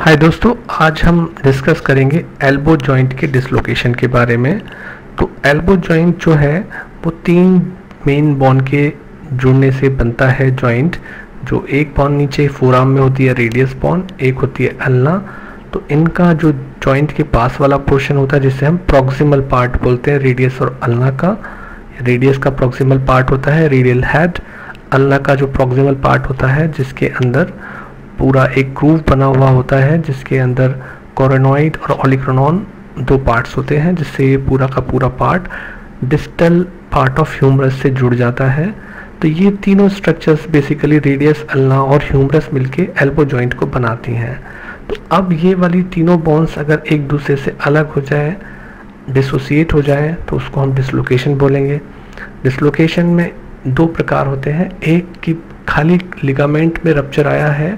हाय दोस्तों, आज हम डिस्कस करेंगे एल्बो जॉइंट के डिसलोकेशन के बारे में। तो एल्बो जॉइंट जो है वो तीन मेन बोन के जुड़ने से बनता है जॉइंट। जो एक बोन नीचे फोरआर्म में होती है रेडियस बोन, एक होती है अल्ना। तो इनका जो जॉइंट के पास वाला पोर्शन होता है जिसे हम प्रॉक्सिमल पार्ट बोलते हैं, रेडियस और अल्ना का। रेडियस का प्रॉक्सिमल पार्ट होता है रेडियल हेड, अल्ना का जो प्रॉक्सिमल पार्ट होता है जिसके अंदर पूरा एक ग्रूव बना हुआ होता है, जिसके अंदर कोरोनॉइड और ओलिक्रोनॉन दो पार्ट्स होते हैं, जिससे ये पूरा का पूरा part distal part of humerus से जुड़ जाता है। तो ये तीनों स्ट्रक्चर्स बेसिकली रेडियस, अल्ना और ह्यूमरस मिलके एल्बो जॉइंट को बनाती हैं। तो अब ये वाली तीनों बोन्स अगर एक दूसरे से अलग हो जाए, डिसोसिएट हो जाए, तो उसको हम डिसलोकेशन बोलेंगे। डिसलोकेशन में दो प्रकार होते हैं, एक कि खाली लिगामेंट में रप्चर आया है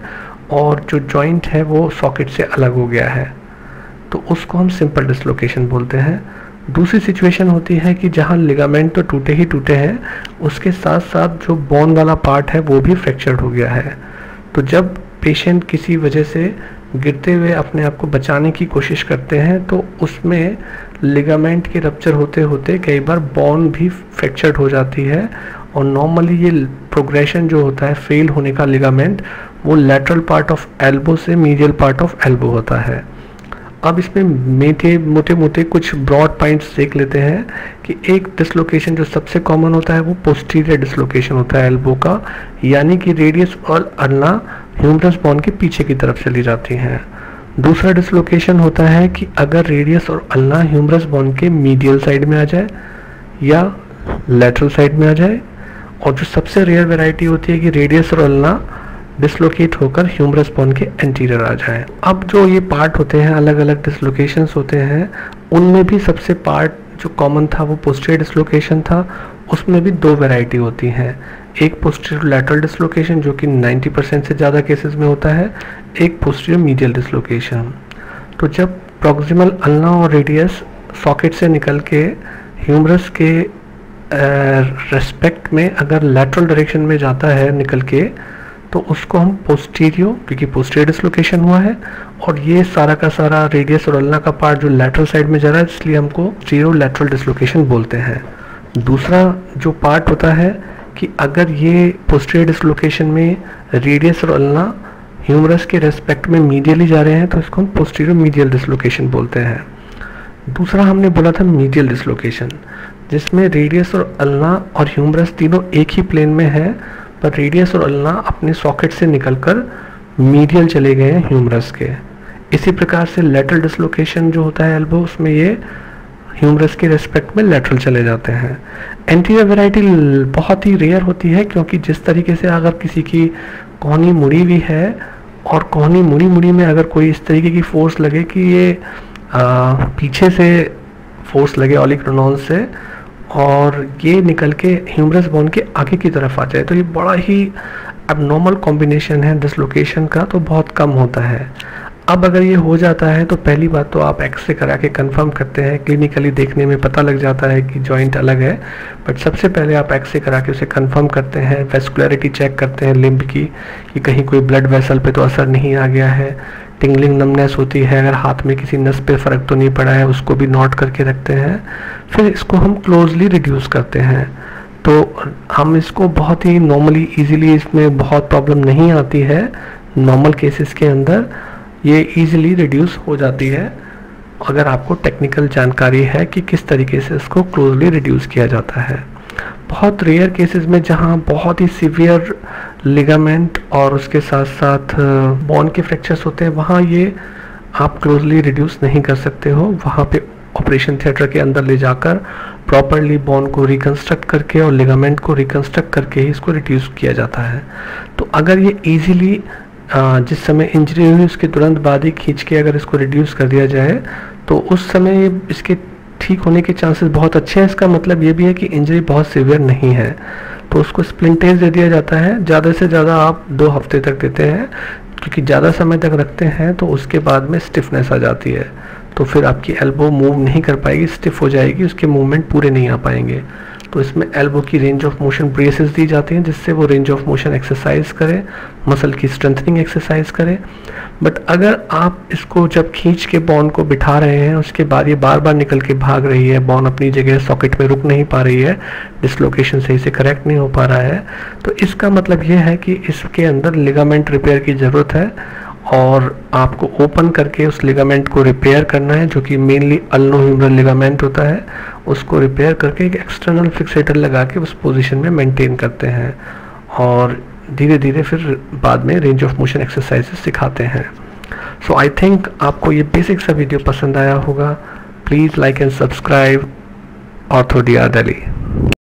और जो जॉइंट है वो सॉकेट से अलग हो गया है, तो उसको हम सिंपल डिसलोकेशन बोलते हैं। दूसरी सिचुएशन होती है कि जहाँ लिगामेंट तो टूटे ही टूटे हैं, उसके साथ साथ जो बोन वाला पार्ट है वो भी फ्रैक्चर्ड हो गया है। तो जब पेशेंट किसी वजह से गिरते हुए अपने आप को बचाने की कोशिश करते हैं तो उसमें लिगामेंट के रप्चर होते होते कई बार बोन भी फ्रैक्चर्ड हो जाती है। और नॉर्मली ये प्रोग्रेशन जो होता है फेल होने का लिगामेंट, वो लैटरल पार्ट ऑफ एल्बो से मीडियल पार्ट ऑफ एल्बो होता है। अब इसमें मोटे मोटे कुछ ब्रॉड पॉइंट्स देख लेते हैं कि एक डिसलोकेशन जो सबसे कॉमन होता है वो पोस्टीरियर डिसलोकेशन होता है एल्बो का, यानी कि रेडियस और अल्ना ह्यूमरस बोन के पीछे की तरफ चली जाती हैं। दूसरा डिसलोकेशन होता है कि अगर रेडियस और अल्ना ह्यूमरस बोन के मीडियल साइड में आ जाए या लैटरल साइड में आ जाए। और जो सबसे रेयर वैरायटी होती है कि रेडियस और अल्ना डिसलोकेट होकर ह्यूमरस बोन के एंटीरियर आ जाए। अब जो ये पार्ट होते हैं, अलग अलग डिसलोकेशंस होते हैं, उनमें भी सबसे पार्ट जो कॉमन था वो पोस्टीरियर डिसलोकेशन था। उसमें भी दो वैरायटी होती हैं, एक पोस्टीरियर लैटरल डिसलोकेशन जो कि 90% से ज़्यादा केसेस में होता है, एक पोस्टीरियर मीडियल डिसलोकेशन। तो जब प्रॉक्सिमल अल्ना और रेडियस सॉकेट से निकल के ह्यूमरस के रेस्पेक्ट में अगर लैटरल डायरेक्शन में जाता है निकल के, तो उसको हम पोस्टीरियो, क्योंकि पोस्टीरियर डिसलोकेशन हुआ है और ये सारा का सारा रेडियस और अल्ना का पार्ट जो लैटरल साइड में जा रहा है, इसलिए हमको पोस्टीरियो लैटरल डिसलोकेशन बोलते हैं। दूसरा जो पार्ट होता है कि अगर ये पोस्टीरियर डिसलोकेशन में रेडियस और अल्ना ह्यूमरस के रेस्पेक्ट में मीडियली जा रहे हैं, तो इसको हम पोस्टीरियो मीडियल डिसलोकेशन बोलते हैं। दूसरा हमने बोला था मीडियल डिसलोकेशन, जिसमें रेडियस और अल्ना और ह्यूमरस तीनों एक ही प्लेन में है, पर रेडियस और अल्ना अपने सॉकेट से निकलकर मीडियल चले गए हैं ह्यूमरस के। इसी प्रकार से लैटरल डिसलोकेशन जो होता है एल्बो, उसमें ये ह्यूमरस के रेस्पेक्ट में लैटरल चले जाते हैं। एंटीरियर वैरायटी बहुत ही रेयर होती है, क्योंकि जिस तरीके से अगर किसी की कोहनी मुड़ी हुई है और कोहनी मुड़ी में अगर कोई इस तरीके की फोर्स लगे कि ये पीछे से फोर्स लगे ओलिक्रोनॉन से और ये निकल के ह्यूमरस बोन के आगे की तरफ आ जाए, तो ये बड़ा ही एबनॉर्मल कॉम्बिनेशन है डिसलोकेशन का, तो बहुत कम होता है। अब अगर ये हो जाता है तो पहली बात तो आप एक्सरे करा के कंफर्म करते हैं, क्लिनिकली देखने में पता लग जाता है कि जॉइंट अलग है, बट सबसे पहले आप एक्सरे करा के उसे कंफर्म करते हैं, वेस्कुलरिटी चेक करते हैं लिम्ब की कि कहीं कोई ब्लड वेसल पे तो असर नहीं आ गया है। टिंगलिंग नमनेस होती है, अगर हाथ में किसी नस पे फ़र्क तो नहीं पड़ा है, उसको भी नोट करके रखते हैं। फिर इसको हम क्लोजली रिड्यूस करते हैं, तो हम इसको बहुत ही नॉर्मली ईजिली, इसमें बहुत प्रॉब्लम नहीं आती है, नॉर्मल केसेस के अंदर ये ईजिली रिड्यूस हो जाती है, अगर आपको टेक्निकल जानकारी है कि किस तरीके से इसको क्लोजली रिड्यूस किया जाता है। बहुत रेयर केसेस में जहाँ बहुत ही सीवियर लिगामेंट और उसके साथ साथ बोन के फ्रैक्चर्स होते हैं, वहाँ ये आप क्लोजली रिड्यूस नहीं कर सकते हो। वहाँ पे ऑपरेशन थिएटर के अंदर ले जाकर प्रॉपरली बोन को रिकंस्ट्रक्ट करके और लिगामेंट को रिकंस्ट्रक्ट करके ही इसको रिड्यूस किया जाता है। तो अगर ये ईजिली जिस समय इंजरी हुई उसके तुरंत बाद ही खींच के अगर इसको रिड्यूस कर दिया जाए, तो उस समय इसके ठीक होने के चांसेस बहुत अच्छे हैं। इसका मतलब ये भी है कि इंजरी बहुत सीवियर नहीं है, तो उसको स्प्लिंटेज दे दिया जाता है। ज़्यादा से ज़्यादा आप 2 हफ्ते तक देते हैं, क्योंकि ज़्यादा समय तक रखते हैं तो उसके बाद में स्टिफनेस आ जाती है, तो फिर आपकी एल्बो मूव नहीं कर पाएगी, स्टिफ हो जाएगी, उसके मूवमेंट पूरे नहीं आ पाएंगे। तो तो इसमें एल्बो की रेंज ऑफ मोशन ब्रेसेस दी जाती हैं जिससे वो रेंज ऑफ मोशन एक्सरसाइज करें, मसल की स्ट्रेंथनिंग एक्सरसाइज करें। बट अगर आप इसको जब खींच के बॉन को बिठा रहे हैं, उसके बाद ये बार बार निकल के भाग रही है, बॉन अपनी जगह सॉकेट में रुक नहीं पा रही है, डिसलोकेशन सही से करेक्ट नहीं हो पा रहा है, तो इसका मतलब ये है कि इसके अंदर लिगामेंट रिपेयर की ज़रूरत है और आपको ओपन करके उस लिगामेंट को रिपेयर करना है, जो कि मेनली अल्नोह्यूमरल लिगामेंट होता है। उसको रिपेयर करके एक एक्सटर्नल फिक्सेटर लगा के उस पोजीशन में मेंटेन करते हैं और धीरे धीरे फिर बाद में रेंज ऑफ मोशन एक्सरसाइजेस सिखाते हैं। सो आई थिंक आपको ये बेसिक सा वीडियो पसंद आया होगा। Please like and subscribe ortho DR Delhi.